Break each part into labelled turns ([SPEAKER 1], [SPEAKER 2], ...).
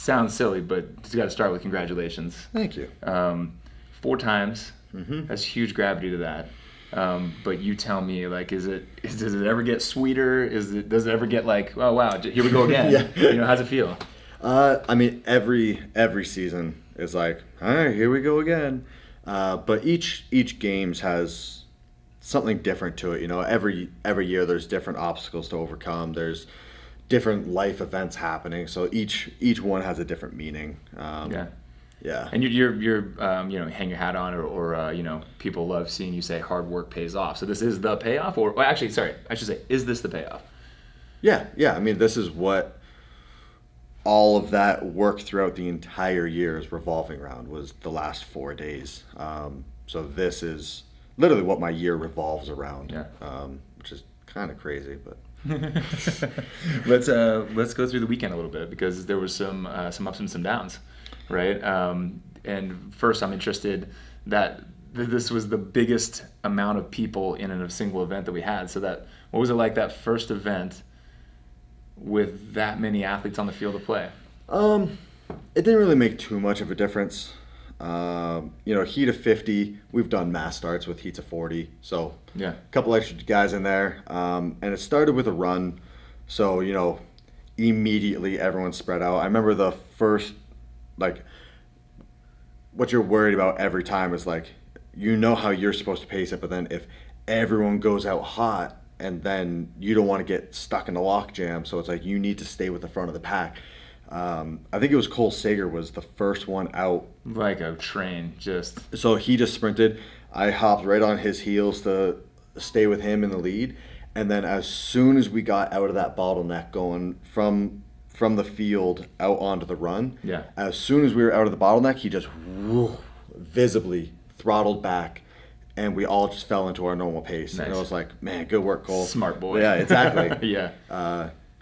[SPEAKER 1] sounds silly, but you got to start with congratulations.
[SPEAKER 2] Thank you.
[SPEAKER 1] 4 times. That's huge gravity to that. But you tell me, like, does it ever get sweeter? Does it ever get like, oh wow, here we go again?
[SPEAKER 2] Yeah.
[SPEAKER 1] How's it feel?
[SPEAKER 2] I mean, every season is like, all right, here we go again. But each games has something different to it. Every year there's different obstacles to overcome. There's different life events happening. So each one has a different meaning. Yeah.
[SPEAKER 1] And you're hang your hat on, or people love seeing you say hard work pays off. So this is the payoff, or actually, sorry, I should say, is this the payoff?
[SPEAKER 2] Yeah. I mean, this is what all of that work throughout the entire year is revolving around, was the last 4 days. So this is literally what my year revolves around. Which is kind of crazy, but.
[SPEAKER 1] Let's go through the weekend a little bit, because there was some ups and some downs. Right. And first, I'm interested that this was the biggest amount of people in a single event that we had. So what was it like, that first event with that many athletes on the field of play?
[SPEAKER 2] It didn't really make too much of a difference. Heat of 50, we've done mass starts with heats of 40. So a couple extra guys in there. And it started with a run. So, immediately everyone spread out. I remember the first, like, what you're worried about every time is like, how you're supposed to pace it, but then if everyone goes out hot, and then you don't want to get stuck in the lock jam, so it's like you need to stay with the front of the pack. I think it was Cole Sager was the first one out.
[SPEAKER 1] Like a train, just.
[SPEAKER 2] So he just sprinted. I hopped right on his heels to stay with him in the lead, and then as soon as we got out of that bottleneck going from the field out onto the run. As soon as we were out of the bottleneck, he just visibly throttled back, and we all just fell into our normal pace. Nice. And I was like, man, good work, Cole.
[SPEAKER 1] Smart boy.
[SPEAKER 2] Yeah, exactly.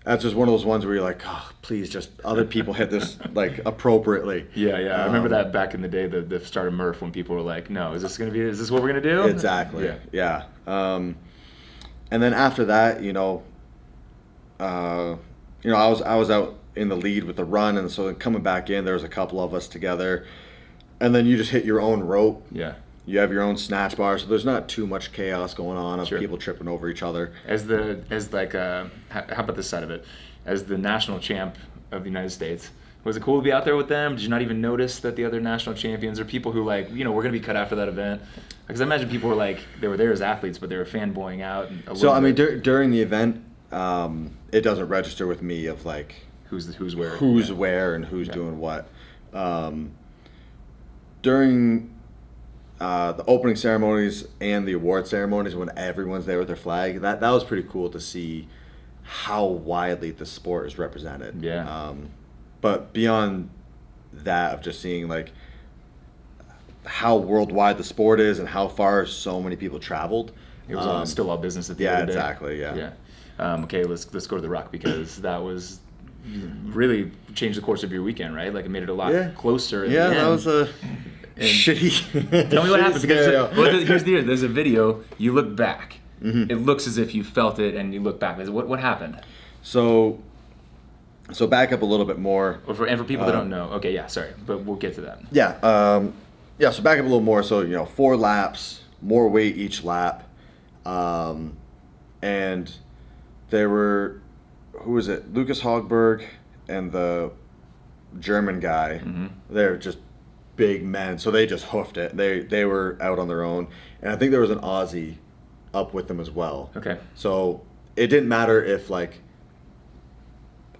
[SPEAKER 2] That's just one of those ones where you're like, oh, please, just other people hit this like appropriately.
[SPEAKER 1] I remember that back in the day, the start of Murph, when people were like, no, is this what we're gonna do?
[SPEAKER 2] Exactly. Yeah. And then after that, I was out in the lead with the run, and so coming back in, there was a couple of us together, and then you just hit your own rope. You have your own snatch bar, so there's not too much chaos going on of people tripping over each other.
[SPEAKER 1] How about this side of it? As the national champ of the United States, was it cool to be out there with them? Did you not even notice that the other national champions, or people who we're going to be cut out for that event? Because I imagine people were like, they were there as athletes, but they were fanboying out.
[SPEAKER 2] During the event, it doesn't register with me of like
[SPEAKER 1] who's where,
[SPEAKER 2] where, and who's doing what. During the opening ceremonies and the award ceremonies, when everyone's there with their flag, that was pretty cool to see how widely the sport is represented. But beyond that, of just seeing like how worldwide the sport is and how far so many people traveled,
[SPEAKER 1] it was still all business at the end of the day.
[SPEAKER 2] Exactly.
[SPEAKER 1] Okay, let's go to the Rock, because that was really changed the course of your weekend, right? Like, it made it a lot closer.
[SPEAKER 2] That was a shitty.
[SPEAKER 1] Tell me what happened, because there's a video. You look back. It looks as if you felt it, and you look back. What happened?
[SPEAKER 2] So back up a little bit more.
[SPEAKER 1] And for people that don't know, okay, sorry, but we'll get to that.
[SPEAKER 2] So back up a little more. So 4 laps, more weight each lap, and there were, who was it? Lucas Hogberg and the German guy. They're just big men, so they just hoofed it. They were out on their own, and I think there was an Aussie up with them as well.
[SPEAKER 1] Okay.
[SPEAKER 2] So it didn't matter if like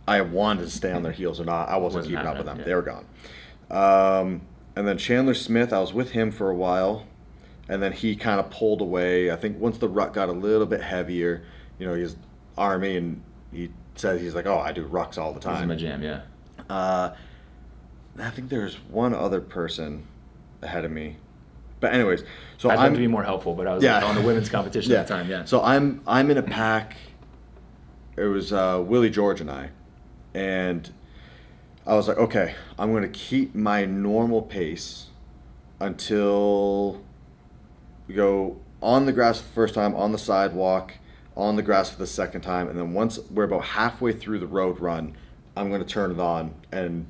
[SPEAKER 2] I wanted to stay on their heels or not. I wasn't keeping up with them. They were gone. And then Chandler Smith, I was with him for a while, and then he kind of pulled away. I think once the rut got a little bit heavier, he's Army, and he says he's like, oh, I do rucks all the time.
[SPEAKER 1] This is my jam,
[SPEAKER 2] I think there's one other person ahead of me. But anyways, so
[SPEAKER 1] I tried to be more helpful, but I was on the women's competition at the time,
[SPEAKER 2] So I'm in a pack. It was Willie George and I. And I was like, okay, I'm going to keep my normal pace until we go on the grass for the first time, on the sidewalk, on the grass for the second time, and then once we're about halfway through the road run, I'm going to turn it on and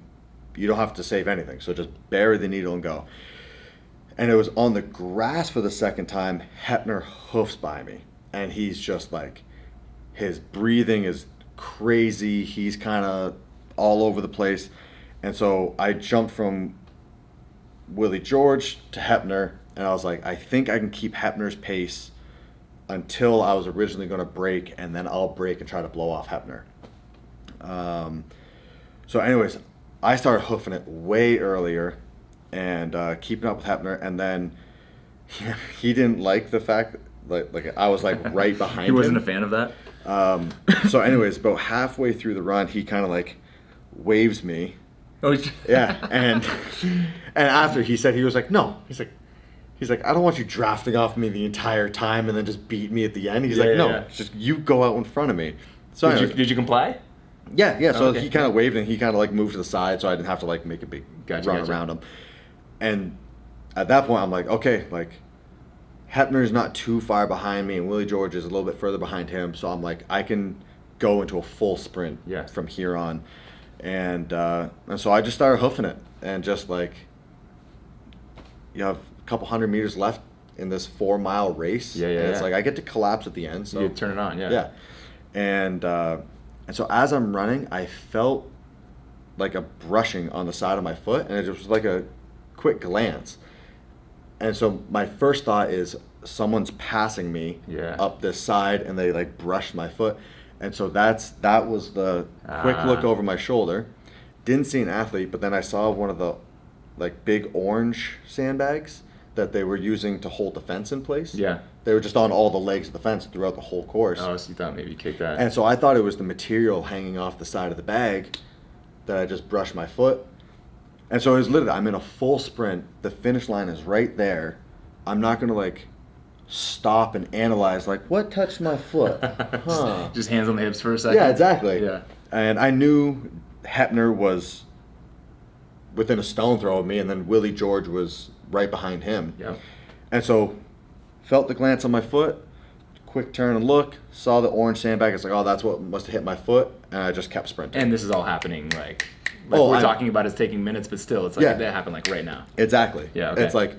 [SPEAKER 2] You don't have to save anything. So just bury the needle and go. And it was on the grass for the second time. Heppner hoofs by me. And he's just like, his breathing is crazy. He's kind of all over the place. And so I jumped from Willie George to Heppner. And I was like, I think I can keep Heppner's pace until I was originally going to break. And then I'll break and try to blow off Heppner. So anyways, I started hoofing it way earlier and keeping up with Heppner, and then he didn't like the fact like I was like right behind him.
[SPEAKER 1] He wasn't a fan of that?
[SPEAKER 2] So anyways, about halfway through the run, he kind of like waves me.
[SPEAKER 1] Oh,
[SPEAKER 2] yeah, and after he said, he was like, no, he's like, I don't want you drafting off me the entire time and then just beat me at the end. He's like, no, it's just you go out in front of me. So
[SPEAKER 1] did you comply?
[SPEAKER 2] Yeah. So he kind of waved and he kind of like moved to the side, so I didn't have to like make a big run around him. And at that point, I'm like, okay, like Heppner's not too far behind me, and Willie George is a little bit further behind him. So I'm like, I can go into a full sprint from here on. And so I just started hoofing it, and just like, you have a couple 100 meters left in this 4-mile race.
[SPEAKER 1] Yeah.
[SPEAKER 2] And it's like I get to collapse at the end. So
[SPEAKER 1] you turn it on,
[SPEAKER 2] yeah. And so as I'm running, I felt like a brushing on the side of my foot, and it just was like a quick glance. And so my first thought is someone's passing me up this side, and they like brushed my foot. And so that was the quick look over my shoulder. Didn't see an athlete, but then I saw one of the like big orange sandbags that they were using to hold the fence in place.
[SPEAKER 1] Yeah.
[SPEAKER 2] They were just on all the legs of the fence throughout the whole course.
[SPEAKER 1] Oh, so you thought maybe you kicked that.
[SPEAKER 2] And so I thought it was the material hanging off the side of the bag that I just brushed my foot. And so it was literally, I'm in a full sprint. The finish line is right there. I'm not going to like stop and analyze like what touched my foot.
[SPEAKER 1] Just hands on the hips for a second.
[SPEAKER 2] Yeah, exactly.
[SPEAKER 1] Yeah.
[SPEAKER 2] And I knew Heppner was within a stone throw of me, and then Willie George was right behind him.
[SPEAKER 1] Yeah.
[SPEAKER 2] And so felt the glance on my foot, quick turn and look, saw the orange sandbag. It's like, oh, that's what must have hit my foot, and I just kept sprinting.
[SPEAKER 1] And this is all happening like we're talking about, it's taking minutes, but still, it's like that happened like right now.
[SPEAKER 2] Exactly.
[SPEAKER 1] Yeah. Okay.
[SPEAKER 2] It's like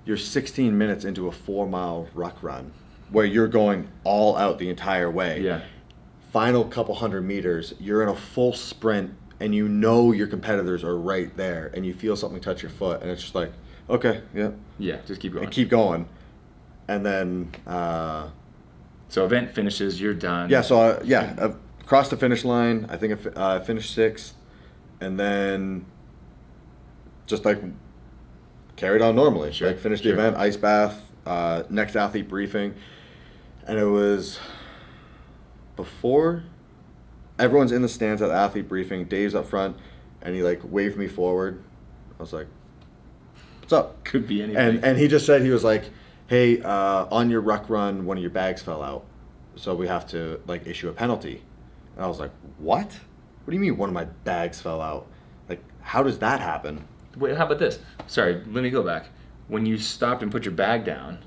[SPEAKER 2] you're 16 minutes into a 4-mile ruck run where you're going all out the entire way.
[SPEAKER 1] Yeah.
[SPEAKER 2] Final couple 100 meters, you're in a full sprint, and you know your competitors are right there, and you feel something touch your foot, and it's just like, okay, yeah.
[SPEAKER 1] Yeah, just keep going.
[SPEAKER 2] And keep going. And then...
[SPEAKER 1] so event finishes, you're done.
[SPEAKER 2] Yeah, so across the finish line, I think I finished 6th, and then just like carried on normally.
[SPEAKER 1] Sure,
[SPEAKER 2] like finished the event, ice bath, next athlete briefing, and it was before everyone's in the stands at the athlete briefing. Dave's up front, and he like waved me forward. I was like, "What's up?"
[SPEAKER 1] Could be anything.
[SPEAKER 2] And he just said, he was like, "Hey, on your ruck run, one of your bags fell out, so we have to like issue a penalty." And I was like, "What? What do you mean one of my bags fell out? Like, how does that happen?"
[SPEAKER 1] Wait, how about this? Sorry, let me go back. When you stopped and put your bag down,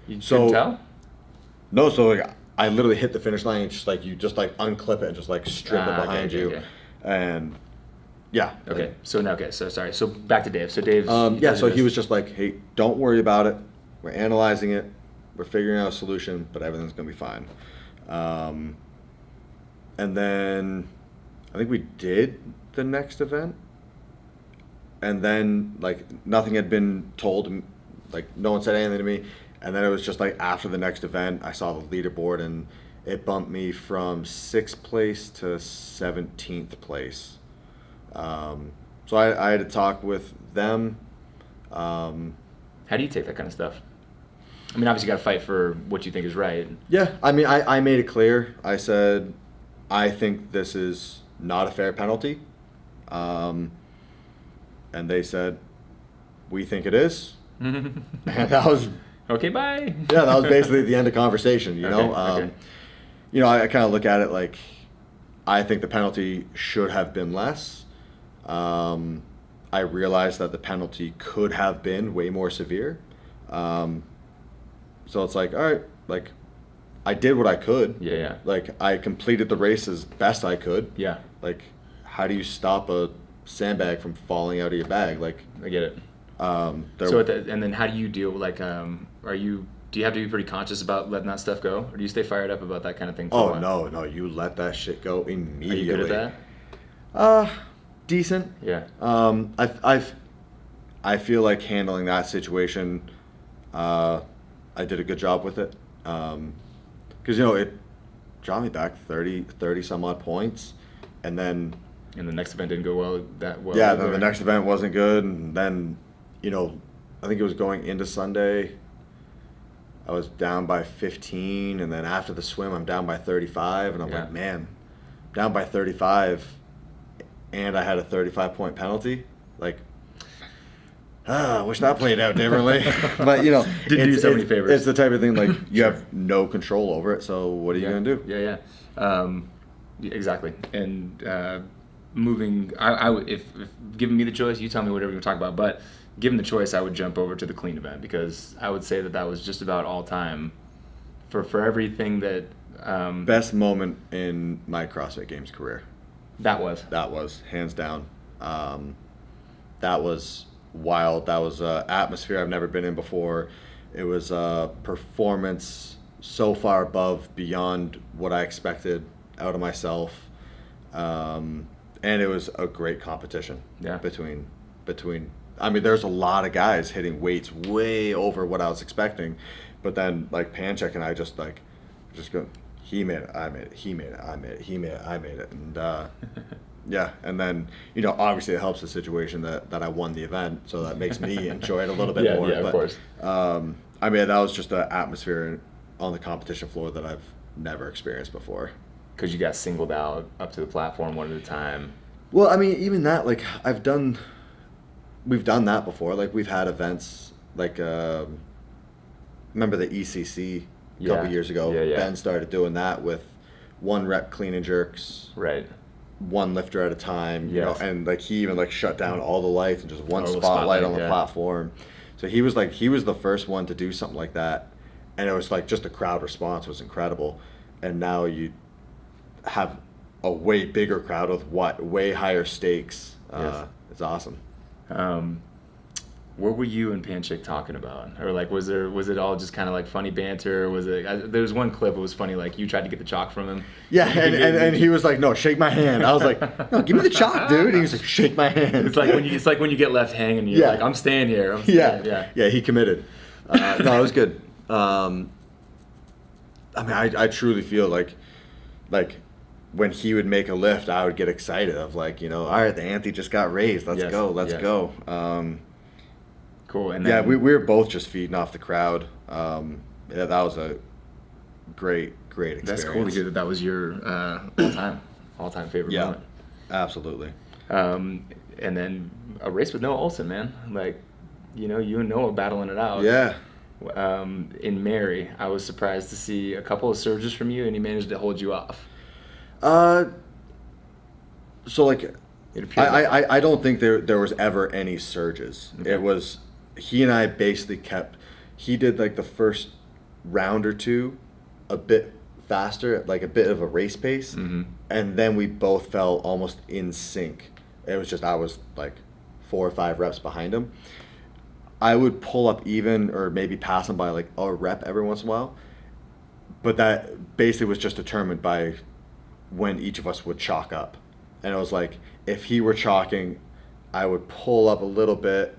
[SPEAKER 1] you couldn't tell?
[SPEAKER 2] No, so like I literally hit the finish line, and just like you just like unclip it and just like strip it behind you. Okay. And yeah.
[SPEAKER 1] Okay. So sorry. So back to Dave. So Dave's
[SPEAKER 2] so he was just like, "Hey, don't worry about it. We're analyzing it. We're figuring out a solution, but everything's gonna be fine." And then I think we did the next event, and then like nothing had been told, like no one said anything to me. And then it was just like after the next event, I saw the leaderboard, and it bumped me from 6th place to 17th place. So I had to talk with them.
[SPEAKER 1] How do you take that kind of stuff? I mean, obviously you got to fight for what you think is right.
[SPEAKER 2] Yeah, I mean, I made it clear. I said, I think this is not a fair penalty. And they said, we think it is. And that was...
[SPEAKER 1] Okay, bye.
[SPEAKER 2] Yeah, that was basically the end of conversation, you know?
[SPEAKER 1] Okay.
[SPEAKER 2] You know, I kind of look at it like, I think the penalty should have been less. I realized that the penalty could have been way more severe. So it's like, all right, like, I did what I could.
[SPEAKER 1] Yeah.
[SPEAKER 2] Like, I completed the race as best I could.
[SPEAKER 1] Yeah.
[SPEAKER 2] Like, how do you stop a sandbag from falling out of your bag. Like,
[SPEAKER 1] I get it. So and then how do you deal, like, do you have to be pretty conscious about letting that stuff go, or do you stay fired up about that kind of thing for a while?
[SPEAKER 2] No, you let that shit go immediately.
[SPEAKER 1] Are you good at that?
[SPEAKER 2] Decent.
[SPEAKER 1] Yeah.
[SPEAKER 2] I feel like handling that situation, I did a good job with it. Because, it dropped me back 30 some odd points, and then...
[SPEAKER 1] And the next event didn't go that well.
[SPEAKER 2] Yeah, then the next event wasn't good, and then, I think it was going into Sunday, I was down by 15, and then after the swim, I'm down by 35, and I'm like, man, down by 35, and I had a 35-point penalty. Like, I wish that played out differently. But,
[SPEAKER 1] didn't do you so many favors.
[SPEAKER 2] It's the type of thing, like, you have no control over it, so what are you going to do?
[SPEAKER 1] Yeah. Exactly. And moving, I would, if given me the choice, you tell me whatever you want to talk about, but given the choice, I would jump over to the clean event, because I would say that was just about all time for everything that...
[SPEAKER 2] Best moment in my CrossFit Games career.
[SPEAKER 1] That was,
[SPEAKER 2] hands down. That was wild. That was an atmosphere I've never been in before. It was a performance so far beyond what I expected out of myself. And it was a great competition between there's a lot of guys hitting weights way over what I was expecting, but then like Panchek and I just go, he made it, I made it, he made it, I made it, he made it, I made it, and and then obviously it helps the situation that I won the event, so that makes me enjoy it a little bit more.
[SPEAKER 1] Yeah, of course.
[SPEAKER 2] That was just an atmosphere on the competition floor that I've never experienced before.
[SPEAKER 1] Because you got singled out up to the platform one at a time.
[SPEAKER 2] Well, even that, like, we've done that before. Like, we've had events, like, remember the ECC a couple years ago?
[SPEAKER 1] Yeah.
[SPEAKER 2] Ben started doing that with 1 rep clean and jerks.
[SPEAKER 1] Right.
[SPEAKER 2] 1 lifter at a time,
[SPEAKER 1] Yes.
[SPEAKER 2] And, like, he even, like, shut down all the lights and just one spotlight on the platform. So he was the first one to do something like that. And it was, like, just the crowd response was incredible. And now you have a way bigger crowd with way higher stakes. It's awesome.
[SPEAKER 1] What were you and Panchik talking about? Or like, was it all just kind of like funny banter? Or was it? There was one clip. It was funny. Like, you tried to get the chalk from him.
[SPEAKER 2] Yeah, and he was like, "No, shake my hand." I was like, "No, give me the chalk, dude." And he was like, "Shake my hand."
[SPEAKER 1] It's like when you get left hanging. And you're like, "I'm staying here."
[SPEAKER 2] Yeah. He committed. No, it was good. I truly feel like when he would make a lift, I would get excited of like, all right, the ante just got raised. Let's go.
[SPEAKER 1] Cool. And then,
[SPEAKER 2] we were both just feeding off the crowd. That was a great experience.
[SPEAKER 1] That's cool to hear that was your all-time favorite moment.
[SPEAKER 2] Absolutely.
[SPEAKER 1] And then a race with Noah Olson, man. Like, you and Noah battling it out.
[SPEAKER 2] Yeah.
[SPEAKER 1] In Mary, I was surprised to see a couple of surges from you, and he managed to hold you off.
[SPEAKER 2] So like, I don't think there was ever any surges. Okay. It was, he and I basically he did like the first round or two a bit faster, like a bit of a race pace,
[SPEAKER 1] mm-hmm.
[SPEAKER 2] and then we both fell almost in sync. It was just, I was like 4 or 5 reps behind him. I would pull up even or maybe pass him by like a rep every once in a while, but that basically was just determined by when each of us would chalk up. And it was like, if he were chalking, I would pull up a little bit,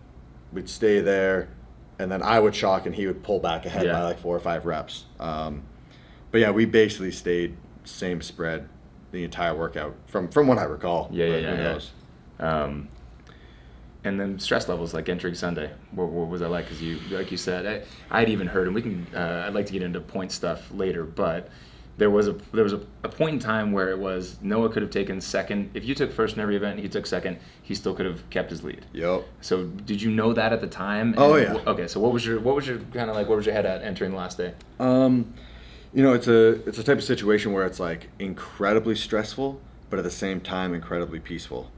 [SPEAKER 2] we'd stay there, and then I would chalk and he would pull back ahead by like 4 or 5 reps. But yeah, we basically stayed same spread the entire workout from what I recall.
[SPEAKER 1] Who knows? And then stress levels, like entering Sunday, what was that like? Because like you said, I had even heard, and we can, I'd like to get into point stuff later, but there was a point in time where it was Noah could have taken second. If you took first in every event and he took second, he still could have kept his lead.
[SPEAKER 2] Yep.
[SPEAKER 1] So did you know that at the time?
[SPEAKER 2] Oh yeah.
[SPEAKER 1] Okay, so what was your kind of like, where was your head at entering the last day?
[SPEAKER 2] It's a type of situation where it's like incredibly stressful, but at the same time incredibly peaceful.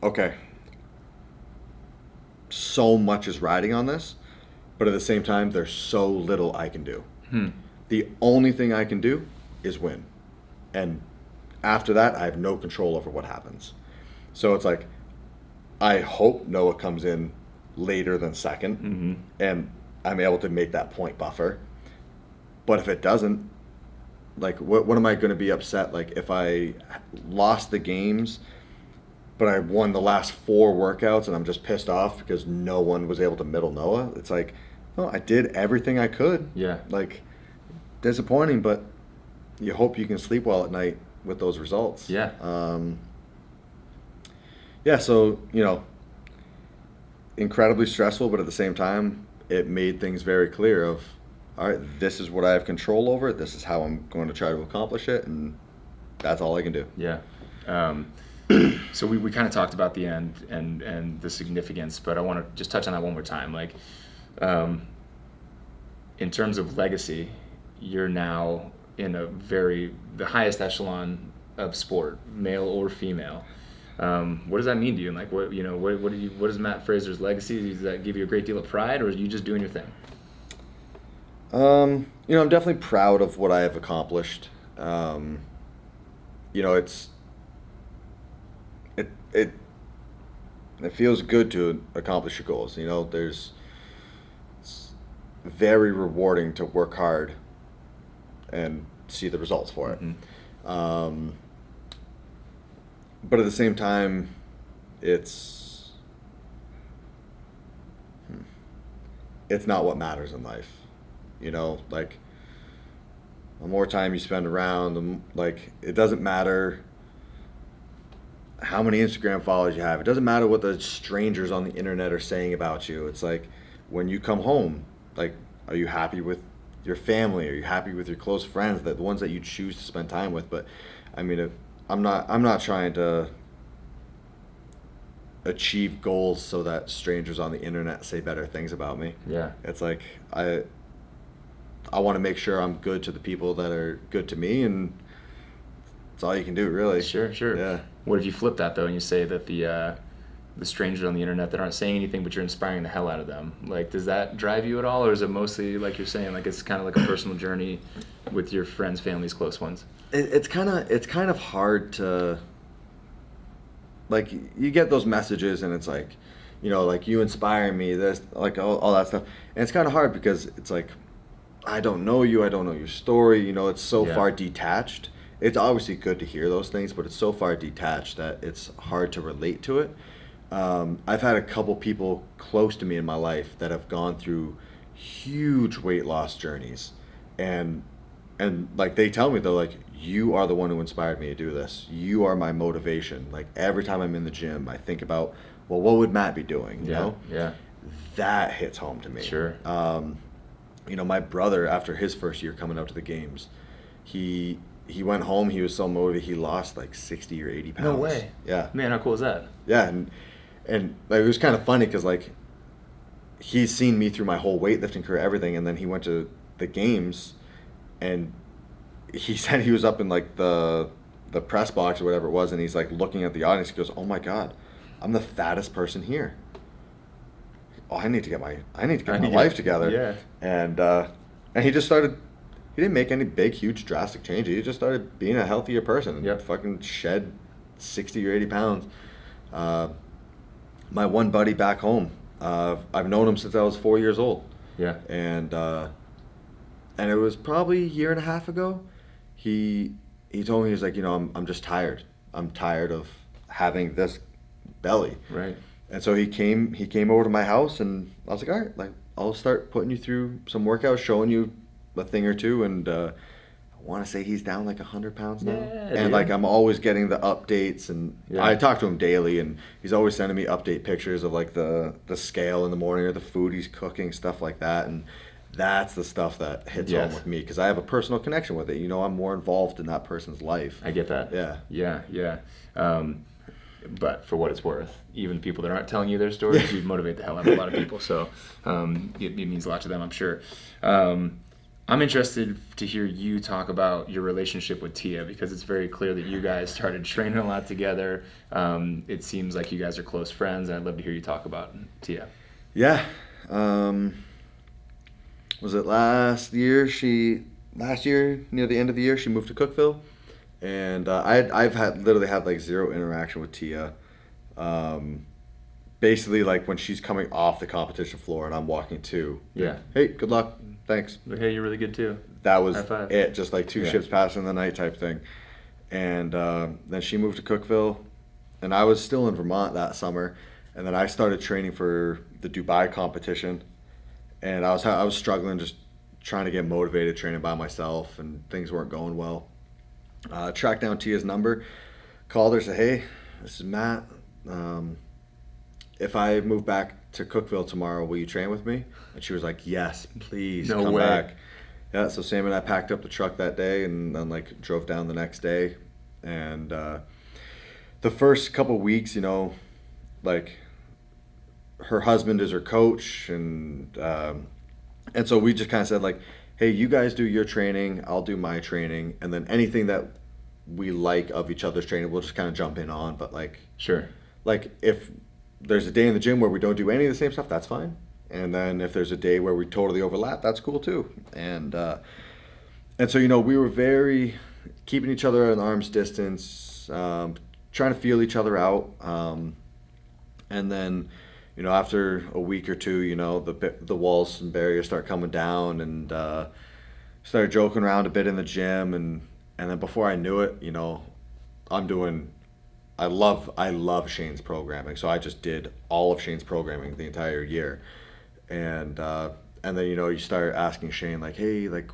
[SPEAKER 2] Okay, so much is riding on this, but at the same time, there's so little I can do. The only thing I can do is win. And after that, I have no control over what happens. So it's like, I hope Noah comes in later than second, and I'm able to make that point buffer. But if it doesn't, like, what am I going to be upset? Like, if I lost the games, but I won the last 4 workouts, and I'm just pissed off because no one was able to middle Noah. It's like, well, I did everything I could.
[SPEAKER 1] Yeah.
[SPEAKER 2] Like, disappointing, but you hope you can sleep well at night with those results.
[SPEAKER 1] Yeah.
[SPEAKER 2] Yeah, so, incredibly stressful, but at the same time, it made things very clear of, all right, this is what I have control over. This is how I'm going to try to accomplish it, and that's all I can do.
[SPEAKER 1] Yeah. So we kind of talked about the end and the significance, but I want to just touch on that one more time. Like, in terms of legacy, you're now in the highest echelon of sport, male or female. What does that mean to you? And like, what is Matt Fraser's legacy? Does that give you a great deal of pride, or are you just doing your thing?
[SPEAKER 2] I'm definitely proud of what I have accomplished. It feels good to accomplish your goals. It's very rewarding to work hard and see the results for it. But at the same time, it's not what matters in life. Like, the more time you spend around, it doesn't matter how many Instagram followers you have. It doesn't matter what the strangers on the internet are saying about you. It's like, when you come home, like, are you happy with your family? Are you happy with your close friends, the ones that you choose to spend time with? But I mean, I'm not trying to achieve goals so that strangers on the internet say better things about me.
[SPEAKER 1] Yeah.
[SPEAKER 2] It's like, I want to make sure I'm good to the people that are good to me, and that's all you can do, really.
[SPEAKER 1] Sure.
[SPEAKER 2] Yeah.
[SPEAKER 1] What if you flip that, though, and you say that the strangers on the internet that aren't saying anything, but you're inspiring the hell out of them? Like, does that drive you at all, or is it mostly, like you're saying, like, it's kind of like a personal journey with your friends, families, close ones?
[SPEAKER 2] It's kind of hard to, like, you get those messages, and it's like, like, you inspire me, this, like, all that stuff, and it's kind of hard because it's like, I don't know you, I don't know your story, it's so far detached. It's obviously good to hear those things, but it's so far detached that it's hard to relate to it. I've had a couple people close to me in my life that have gone through huge weight loss journeys, and like, they tell me, they're like, you are the one who inspired me to do this. You are my motivation. Like, every time I'm in the gym, I think about, well, what would Matt be doing? You know?
[SPEAKER 1] Yeah.
[SPEAKER 2] That hits home to me.
[SPEAKER 1] Sure.
[SPEAKER 2] My brother, after his first year coming out to the games, he went home. He was so motivated. He lost like 60 or 80 pounds.
[SPEAKER 1] No way.
[SPEAKER 2] Yeah.
[SPEAKER 1] Man, how cool is that?
[SPEAKER 2] Yeah, and like, it was kind of funny because, like, he's seen me through my whole weightlifting career, everything, and then he went to the games, and he said he was up in, like, the press box or whatever it was, and he's like looking at the audience. He goes, "Oh my God, I'm the fattest person here. Oh, I need to get my life together."
[SPEAKER 1] Yeah.
[SPEAKER 2] And he just started. He didn't make any big, huge, drastic changes. He just started being a healthier person and fucking shed 60 or 80 pounds. My one buddy back home, I've known him since I was 4 years old.
[SPEAKER 1] Yeah.
[SPEAKER 2] And it was probably a year and a half ago. He told me, he was like, I'm just tired. I'm tired of having this belly.
[SPEAKER 1] Right.
[SPEAKER 2] And so he came over to my house, and I was like, all right, like, I'll start putting you through some workouts, showing you a thing or two, and I want to say he's down like 100 pounds now. And like, I'm always getting the updates, and I talk to him daily, and he's always sending me update pictures of like the scale in the morning or the food he's cooking, stuff like that. And that's the stuff that hits home with me, because I have a personal connection with it. I'm more involved in that person's life.
[SPEAKER 1] I get that. Yeah. But for what it's worth, even people that aren't telling you their stories, you motivate the hell out of a lot of people. So it means a lot to them, I'm sure. I'm interested to hear you talk about your relationship with Tia, because it's very clear that you guys started training a lot together. It seems like you guys are close friends, and I'd love to hear you talk about Tia.
[SPEAKER 2] Yeah. Was it last year, near the end of the year, she moved to Cookville, and I've literally had like zero interaction with Tia, Basically, like when she's coming off the competition floor and I'm walking too.
[SPEAKER 1] Yeah.
[SPEAKER 2] Hey, good luck. Thanks.
[SPEAKER 1] But hey, you're really good too.
[SPEAKER 2] That was it. Just like two ships passing in the night type thing. And then she moved to Cookeville, and I was still in Vermont that summer. And then I started training for the Dubai competition, and I was struggling, just trying to get motivated, training by myself, and things weren't going well. Tracked down Tia's number, called her, said, "Hey, this is Matt. If I move back to Cookeville tomorrow, will you train with me?" And she was like, "Yes, please, come back." Yeah, so Sam and I packed up the truck that day and then like drove down the next day. And the first couple weeks, like her husband is her coach, and so we just kind of said like, "Hey, you guys do your training, I'll do my training, and then anything that we like of each other's training, we'll just kind of jump in on." But like,
[SPEAKER 1] sure,
[SPEAKER 2] like if there's a day in the gym where we don't do any of the same stuff, that's fine. And then if there's a day where we totally overlap, that's cool too. And so we were very keeping each other at an arm's distance, trying to feel each other out. And then, after a week or two, the walls and barriers start coming down, and started joking around a bit in the gym, and then before I knew it, I love Shane's programming, so I just did all of Shane's programming the entire year. And then you start asking Shane like, "Hey, like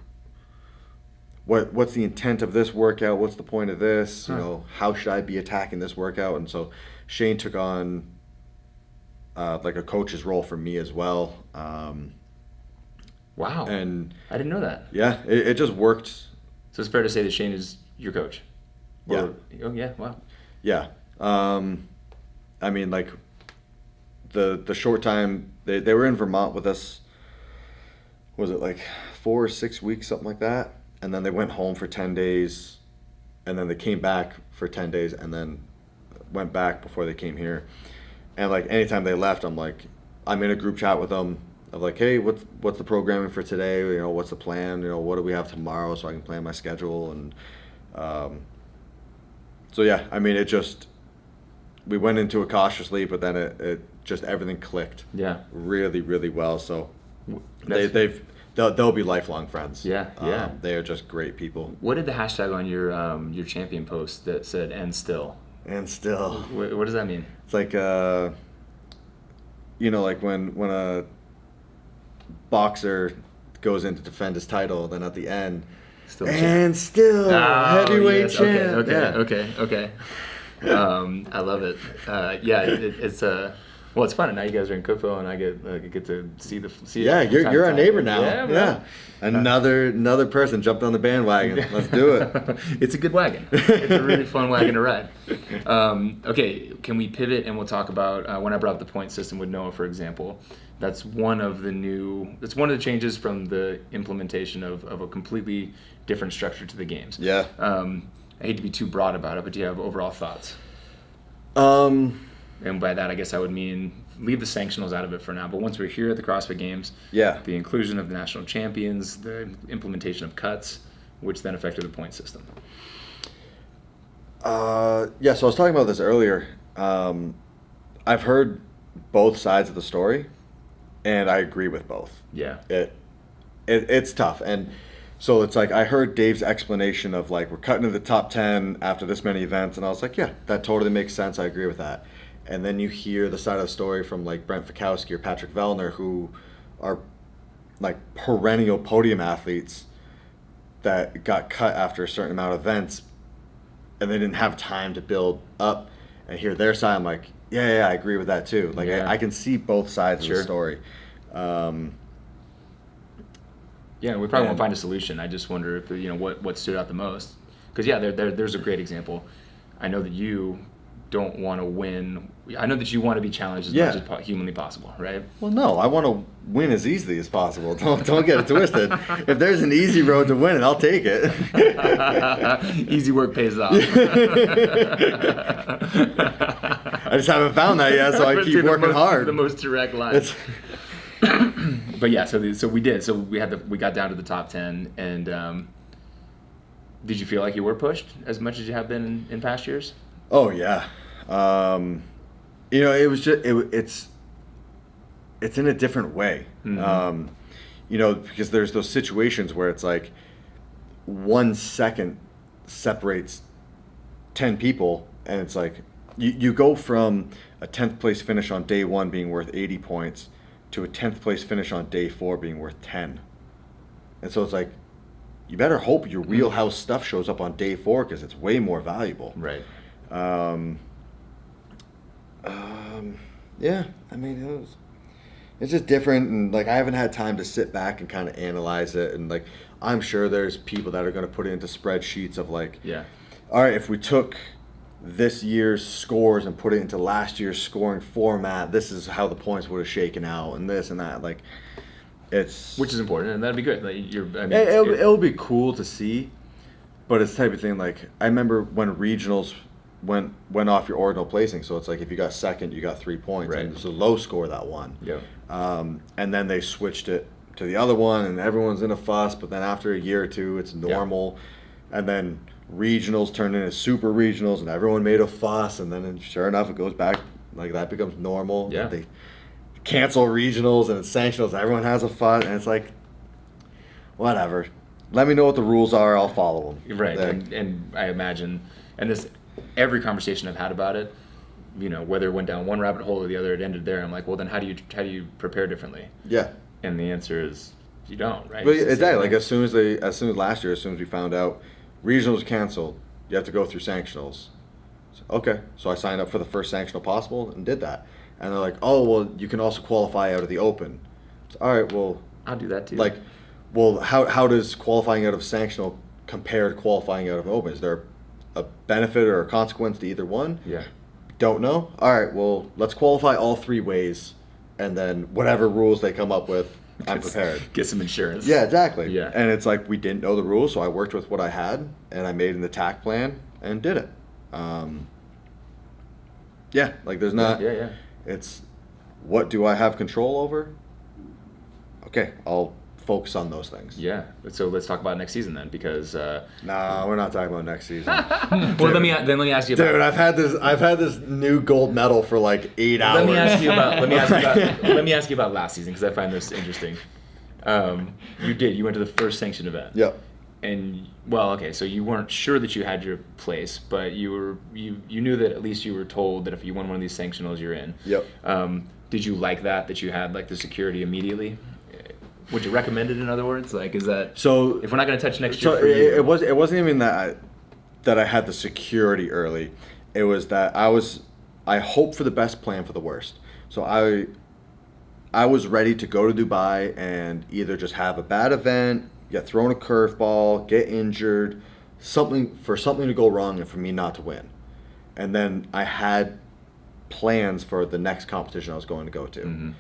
[SPEAKER 2] what's the intent of this workout? What's the point of this? How should I be attacking this workout?" And so Shane took on like a coach's role for me as well.
[SPEAKER 1] Wow.
[SPEAKER 2] And
[SPEAKER 1] I didn't know that.
[SPEAKER 2] Yeah, it just worked.
[SPEAKER 1] So it's fair to say that Shane is your coach?
[SPEAKER 2] Yeah.
[SPEAKER 1] Oh yeah, wow.
[SPEAKER 2] Yeah. I mean, like the short time they were in Vermont with us, was it like 4 or 6 weeks, something like that? And then they went home for 10 days, and then they came back for 10 days, and then went back before they came here. And like anytime they left, I'm in a group chat with them of like, "Hey, what's the programming for today? What's the plan? What do we have tomorrow, so I can plan my schedule?" And so yeah, I mean, we went into it cautiously, but then it just everything clicked.
[SPEAKER 1] Yeah.
[SPEAKER 2] Really, really well. So they'll be lifelong friends.
[SPEAKER 1] Yeah, yeah.
[SPEAKER 2] They are just great people.
[SPEAKER 1] What did the hashtag on your champion post that said "and still"?
[SPEAKER 2] And still.
[SPEAKER 1] What does that mean?
[SPEAKER 2] It's like like when a boxer goes in to defend his title, then at the end, still heavyweight champ.
[SPEAKER 1] Okay. I love it. It's well, it's fun. And now you guys are in Cookeville, and I get to see
[SPEAKER 2] Yeah, you're our neighbor now.
[SPEAKER 1] Yeah.
[SPEAKER 2] Another person jumped on the bandwagon. Let's do it.
[SPEAKER 1] It's a good wagon. It's a really fun wagon to ride. Okay, can we pivot and we'll talk about when I brought up the point system with Noah, for example. That's one of the changes from the implementation of a completely different structure to the games.
[SPEAKER 2] Yeah.
[SPEAKER 1] I hate to be too broad about it, but do you have overall thoughts? And by that, I guess I would mean leave the sanctionals out of it for now. But once we're here at the CrossFit Games, the inclusion of the national champions, the implementation of cuts, which then affected the point system.
[SPEAKER 2] So I was talking about this earlier. I've heard both sides of the story, and I agree with both.
[SPEAKER 1] Yeah.
[SPEAKER 2] It's tough. And so it's like I heard Dave's explanation of like we're cutting to the top 10 after this many events, and I was like, yeah, that totally makes sense. I agree with that. And then you hear the side of the story from like Brent Fikowski or Patrick Vellner, who are like perennial podium athletes that got cut after a certain amount of events, and they didn't have time to build up. And hear their side, I'm like, yeah, I agree with that too. Like I can see both sides of the story.
[SPEAKER 1] Yeah, we probably won't find a solution. I just wonder if what stood out the most. Because there's a great example. I know that you don't want to win. I know that you want to be challenged as much as humanly possible, right?
[SPEAKER 2] Well, no, I want to win as easily as possible. Don't get it twisted. If there's an easy road to win it, I'll take it.
[SPEAKER 1] Easy work pays off.
[SPEAKER 2] I just haven't found that yet, so I keep working hard.
[SPEAKER 1] The most direct line. But yeah, so we did. So we got down to the top 10, and did you feel like you were pushed as much as you have been in past years?
[SPEAKER 2] Oh yeah. You know, it was just it's in a different way.
[SPEAKER 1] Mm-hmm.
[SPEAKER 2] You know, because there's those situations where it's like 1 second separates 10 people, and it's like you go from a 10th place finish on day 1 being worth 80 points to a 10th place finish on day 4 being worth 10. And so it's like, you better hope your wheelhouse stuff shows up on day 4 because it's way more valuable.
[SPEAKER 1] Right.
[SPEAKER 2] Yeah, I mean, it's just different, and like I haven't had time to sit back and kind of analyze it, and like I'm sure there's people that are going to put it into spreadsheets of like, all right, if we took this year's scores and put it into last year's scoring format, this is how the points would have shaken out, and this and that. Like, which
[SPEAKER 1] is important, and that'd be good. Like,
[SPEAKER 2] it'll be cool to see, but it's the type of thing. Like, I remember when regionals went off your ordinal placing, so it's like if you got second, you got 3 points,
[SPEAKER 1] right.
[SPEAKER 2] And it's a low score that won.
[SPEAKER 1] Yeah.
[SPEAKER 2] And then they switched it to the other one, and everyone's in a fuss. But then after a year or two, it's normal, and then regionals turned into super regionals, and everyone made a fuss, and then sure enough, it goes back like that becomes normal.
[SPEAKER 1] Yeah.
[SPEAKER 2] They cancel regionals and it's sanctionals. Everyone has a fuss, and it's like, whatever. Let me know what the rules are. I'll follow them.
[SPEAKER 1] Right. And I imagine, and this. Every conversation I've had about it, you know, whether it went down one rabbit hole or the other, it ended there. I'm like, well, then how do you prepare differently?
[SPEAKER 2] Yeah.
[SPEAKER 1] And the answer is you don't, right?
[SPEAKER 2] But exactly. Like as soon as last year, as soon as we found out regionals canceled, you have to go through sanctionals. So, okay. So I signed up for the first sanctional possible and did that. And they're like, oh, well, you can also qualify out of the open. So, all right. Well,
[SPEAKER 1] I'll do that too.
[SPEAKER 2] Like, well, how does qualifying out of sanctional compare to qualifying out of open? Is there a benefit or a consequence to either one?
[SPEAKER 1] Yeah.
[SPEAKER 2] Don't know? All right, well, let's qualify all 3 ways, and then whatever rules they come up with, I'm prepared.
[SPEAKER 1] Get some insurance.
[SPEAKER 2] Yeah, exactly.
[SPEAKER 1] Yeah.
[SPEAKER 2] And it's like we didn't know the rules, so I worked with what I had, and I made an attack plan and did it. Yeah, like there's not...
[SPEAKER 1] Yeah.
[SPEAKER 2] It's, what do I have control over? Okay, I'll focus on those things.
[SPEAKER 1] Yeah. So let's talk about next season then, because
[SPEAKER 2] no, we're not talking about next season.
[SPEAKER 1] Well, let me ask you about.
[SPEAKER 2] Dude, I've had this new gold medal for like 8 hours.
[SPEAKER 1] Let me ask you about last season, because I find this interesting. You went to the first sanctioned event.
[SPEAKER 2] Yep.
[SPEAKER 1] And so you weren't sure that you had your place, but you knew that at least you were told that if you won one of these sanctionals, you're in.
[SPEAKER 2] Yep.
[SPEAKER 1] Did you like that you had like the security immediately? Would you recommend it, in other words? Like, is that...
[SPEAKER 2] So...
[SPEAKER 1] If we're not going to touch next year
[SPEAKER 2] So
[SPEAKER 1] for you...
[SPEAKER 2] it wasn't even that I had the security early. It was that I hoped for the best, plan for the worst. So I was ready to go to Dubai and either just have a bad event, get thrown a curveball, get injured, something to go wrong and for me not to win. And then I had plans for the next competition I was going to go to.
[SPEAKER 1] Mm-hmm.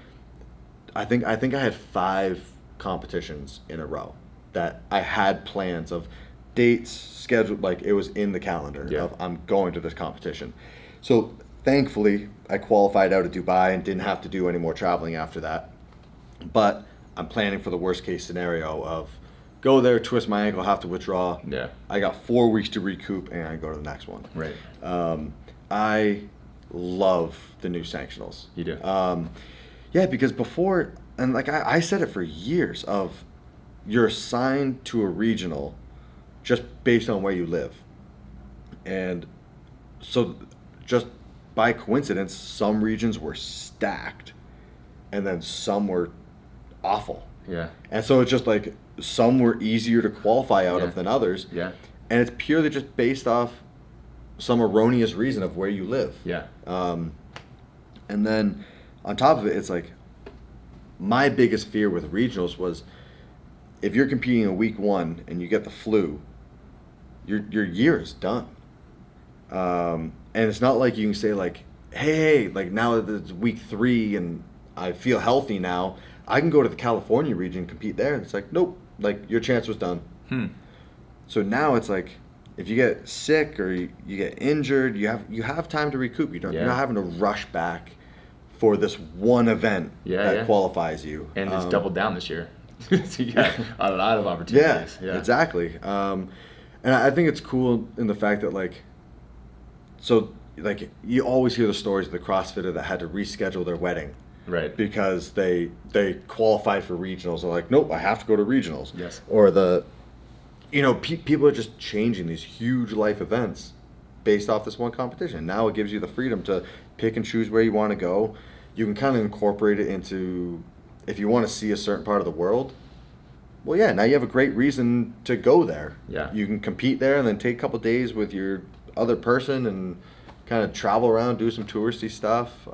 [SPEAKER 2] I think I had 5 competitions in a row that I had plans of dates scheduled, like it was in the calendar of I'm going to this competition. So thankfully I qualified out of Dubai and didn't have to do any more traveling after that. But I'm planning for the worst case scenario of go there, twist my ankle, have to withdraw.
[SPEAKER 1] Yeah.
[SPEAKER 2] I got 4 weeks to recoup and I go to the next one.
[SPEAKER 1] Right.
[SPEAKER 2] I love the new sanctionals.
[SPEAKER 1] You do?
[SPEAKER 2] Yeah, because before, and like I said it for years, of you're assigned to a regional just based on where you live. And so just by coincidence, some regions were stacked and then some were awful.
[SPEAKER 1] Yeah.
[SPEAKER 2] And so it's just like some were easier to qualify out of than others.
[SPEAKER 1] Yeah.
[SPEAKER 2] And it's purely just based off some erroneous reason of where you live.
[SPEAKER 1] Yeah.
[SPEAKER 2] And then on top of it, it's like my biggest fear with regionals was if you're competing in week 1 and you get the flu, your year is done. And it's not like you can say like, hey, like now that it's week 3 and I feel healthy now, I can go to the California region and compete there. And it's like, nope, like your chance was done. So now it's like, if you get sick or you get injured, you have time to recoup. You're not having to rush back for this one event that qualifies you.
[SPEAKER 1] And it's doubled down this year. So you got a lot of opportunities.
[SPEAKER 2] Yeah, exactly. And I think it's cool in the fact that like, so like you always hear the stories of the CrossFitter that had to reschedule their wedding.
[SPEAKER 1] Right.
[SPEAKER 2] Because they qualified for regionals. They're like, nope, I have to go to regionals.
[SPEAKER 1] Yes.
[SPEAKER 2] Or people are just changing these huge life events based off this one competition. Now it gives you the freedom to pick and choose where you want to go. You can kind of incorporate it into, if you want to see a certain part of the world, well, yeah, now you have a great reason to go there.
[SPEAKER 1] Yeah.
[SPEAKER 2] You can compete there and then take a couple days with your other person and kind of travel around, do some touristy stuff.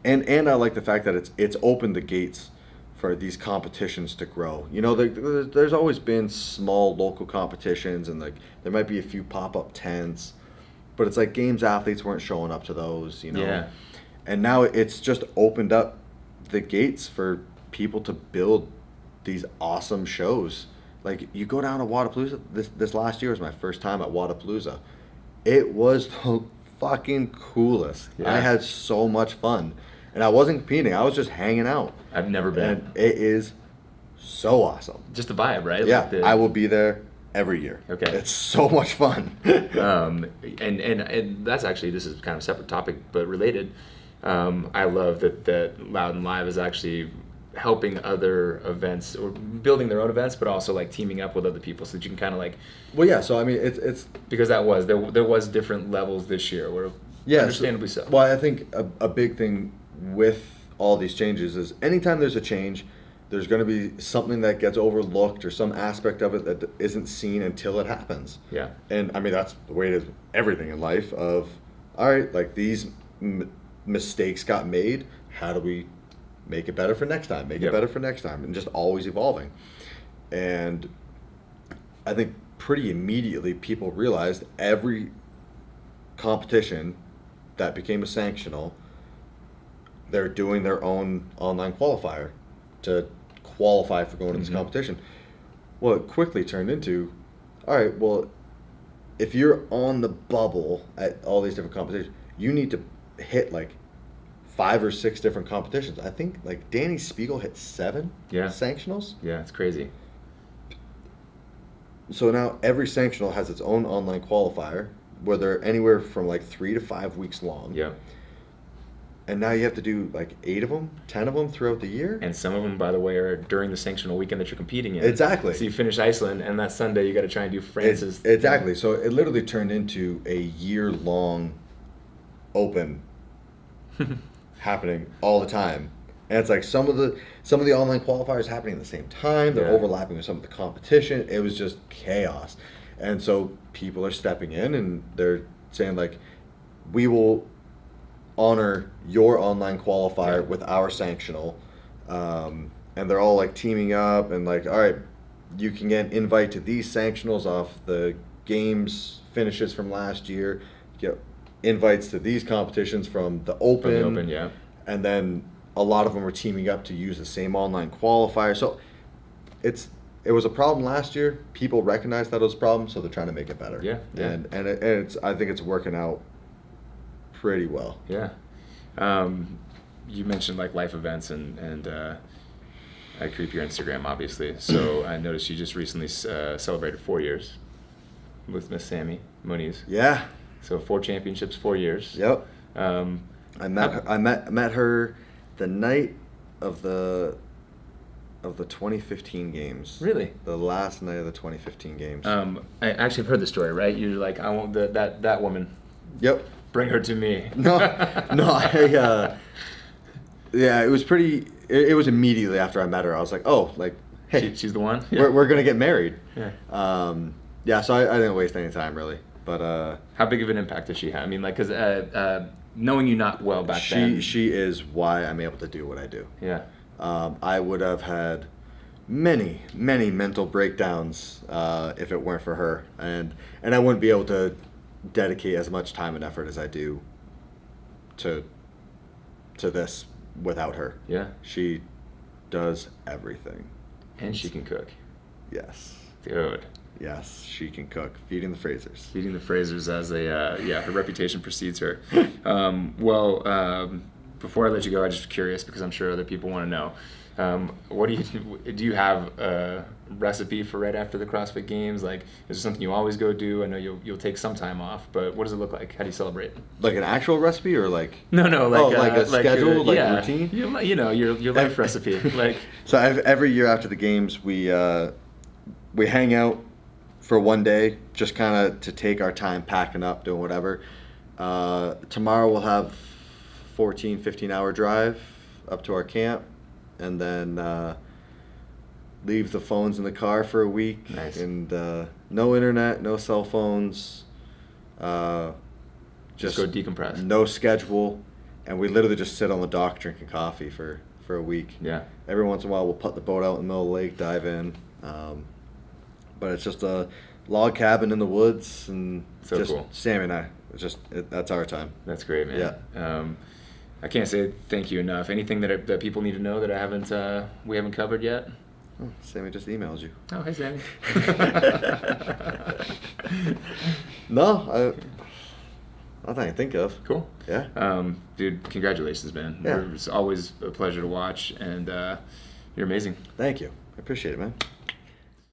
[SPEAKER 2] And I like the fact that it's opened the gates for these competitions to grow. There's always been small local competitions, and like there might be a few pop-up tents, but it's like games athletes weren't showing up to those,
[SPEAKER 1] Yeah.
[SPEAKER 2] And now it's just opened up the gates for people to build these awesome shows. Like you go down to Wadapalooza. This last year was my first time at Wadapalooza. It was the fucking coolest.
[SPEAKER 1] Yeah.
[SPEAKER 2] I had so much fun. And I wasn't competing. I was just hanging out.
[SPEAKER 1] I've never been.
[SPEAKER 2] And it is so awesome.
[SPEAKER 1] Just the vibe, right?
[SPEAKER 2] Yeah,
[SPEAKER 1] Like
[SPEAKER 2] I will be there every year.
[SPEAKER 1] Okay.
[SPEAKER 2] It's so much fun.
[SPEAKER 1] And that's actually, this is kind of a separate topic, but related. I love that Loud and Live is actually helping other events or building their own events, but also like teaming up with other people so that you can kind of like.
[SPEAKER 2] Well, yeah. So I mean, it's
[SPEAKER 1] because there was different levels this year where,
[SPEAKER 2] yeah,
[SPEAKER 1] understandably so.
[SPEAKER 2] Well, I think a big thing with all these changes is anytime there's a change, there's going to be something that gets overlooked or some aspect of it that isn't seen until it happens.
[SPEAKER 1] Yeah.
[SPEAKER 2] And I mean, that's the way it is everything in life of, all right, like these mistakes got made. How do we make it better for next time? Make it better for next time, and just always evolving. And I think pretty immediately people realized every competition that became a sanctional, they're doing their own online qualifier to qualify for going to this competition. Well, it quickly turned into, all right, well, if you're on the bubble at all these different competitions, you need to hit like 5 or 6 different competitions. I think like Danny Spiegel hit 7 sanctionals.
[SPEAKER 1] Yeah, it's crazy.
[SPEAKER 2] So now every sanctional has its own online qualifier, where they're anywhere from like 3 to 5 weeks long.
[SPEAKER 1] Yeah.
[SPEAKER 2] And now you have to do like 8 of them, 10 of them throughout the year.
[SPEAKER 1] And some of them, by the way, are during the sanctional weekend that you're competing in.
[SPEAKER 2] Exactly.
[SPEAKER 1] So you finish Iceland, and that Sunday you got to try and do France's.
[SPEAKER 2] Exactly. So it literally turned into a year-long open happening all the time. And it's like some of the online qualifiers happening at the same time. They're overlapping with some of the competition. It was just chaos. And so people are stepping in and they're saying like, we will honor your online qualifier with our sanctional. And they're all like teaming up and like, all right, you can get an invite to these sanctionals off the games finishes from last year. Get invites to these competitions from the Open.
[SPEAKER 1] From the Open, yeah.
[SPEAKER 2] And then a lot of them are teaming up to use the same online qualifier. So it was a problem last year. People recognized that it was a problem, so they're trying to make it better.
[SPEAKER 1] Yeah.
[SPEAKER 2] And it's I think it's working out pretty well.
[SPEAKER 1] Yeah. You mentioned like life events and I creep your Instagram, obviously. So I noticed you just recently celebrated 4 years with Miss Sammy Moniz.
[SPEAKER 2] Yeah.
[SPEAKER 1] So 4 championships, 4 years.
[SPEAKER 2] Yep. I met her the night of the 2015 games.
[SPEAKER 1] Really?
[SPEAKER 2] The last night of the 2015 games.
[SPEAKER 1] I actually have heard the story, right? You're like, I want that woman.
[SPEAKER 2] Yep.
[SPEAKER 1] Bring her to me.
[SPEAKER 2] No. Yeah, it was pretty. It was immediately after I met her. I was like, oh, like, hey,
[SPEAKER 1] she's the one. Yeah.
[SPEAKER 2] We're gonna get married.
[SPEAKER 1] Yeah.
[SPEAKER 2] Yeah. So I didn't waste any time really. But
[SPEAKER 1] how big of an impact does she have? I mean, like, because knowing you not well back then.
[SPEAKER 2] She is why I'm able to do what I do.
[SPEAKER 1] Yeah.
[SPEAKER 2] I would have had many mental breakdowns if it weren't for her, and I wouldn't be able to dedicate as much time and effort as I do to this without her.
[SPEAKER 1] Yeah.
[SPEAKER 2] She does everything.
[SPEAKER 1] And she can cook.
[SPEAKER 2] Yes.
[SPEAKER 1] Dude.
[SPEAKER 2] Yes, she can cook. Feeding the Frasers.
[SPEAKER 1] Feeding the Frasers as her reputation precedes her. Before I let you go, I'm just curious because I'm sure other people want to know. What do you have a recipe for right after the CrossFit Games? Like, is it something you always go do? I know you'll take some time off, but what does it look like? How do you celebrate?
[SPEAKER 2] Like an actual recipe or like?
[SPEAKER 1] No,
[SPEAKER 2] like a schedule, like
[SPEAKER 1] yeah,
[SPEAKER 2] routine.
[SPEAKER 1] You know your life recipe. Like,
[SPEAKER 2] so every year after the games, we hang out for one day, just kind of to take our time packing up, doing whatever. Tomorrow we'll have 15-hour drive up to our camp, and then leave the phones in the car for a week.
[SPEAKER 1] Nice.
[SPEAKER 2] And no internet, no cell phones.
[SPEAKER 1] Just go decompress.
[SPEAKER 2] No schedule, and we literally just sit on the dock drinking coffee for a week.
[SPEAKER 1] Yeah.
[SPEAKER 2] Every once in a while we'll put the boat out in the middle of the lake, dive in. But it's just a log cabin in the woods, and
[SPEAKER 1] so
[SPEAKER 2] just
[SPEAKER 1] cool.
[SPEAKER 2] Sammy and I. That's our time.
[SPEAKER 1] That's great, man.
[SPEAKER 2] Yeah.
[SPEAKER 1] I can't say thank you enough. Anything that people need to know that we haven't covered yet?
[SPEAKER 2] Oh, Sammy just emailed you.
[SPEAKER 1] Oh, hey, Sammy.
[SPEAKER 2] No, nothing I can think of.
[SPEAKER 1] Cool.
[SPEAKER 2] Yeah.
[SPEAKER 1] Dude, congratulations, man.
[SPEAKER 2] Yeah.
[SPEAKER 1] It's always a pleasure to watch, and you're amazing.
[SPEAKER 2] Thank you. I appreciate it, man.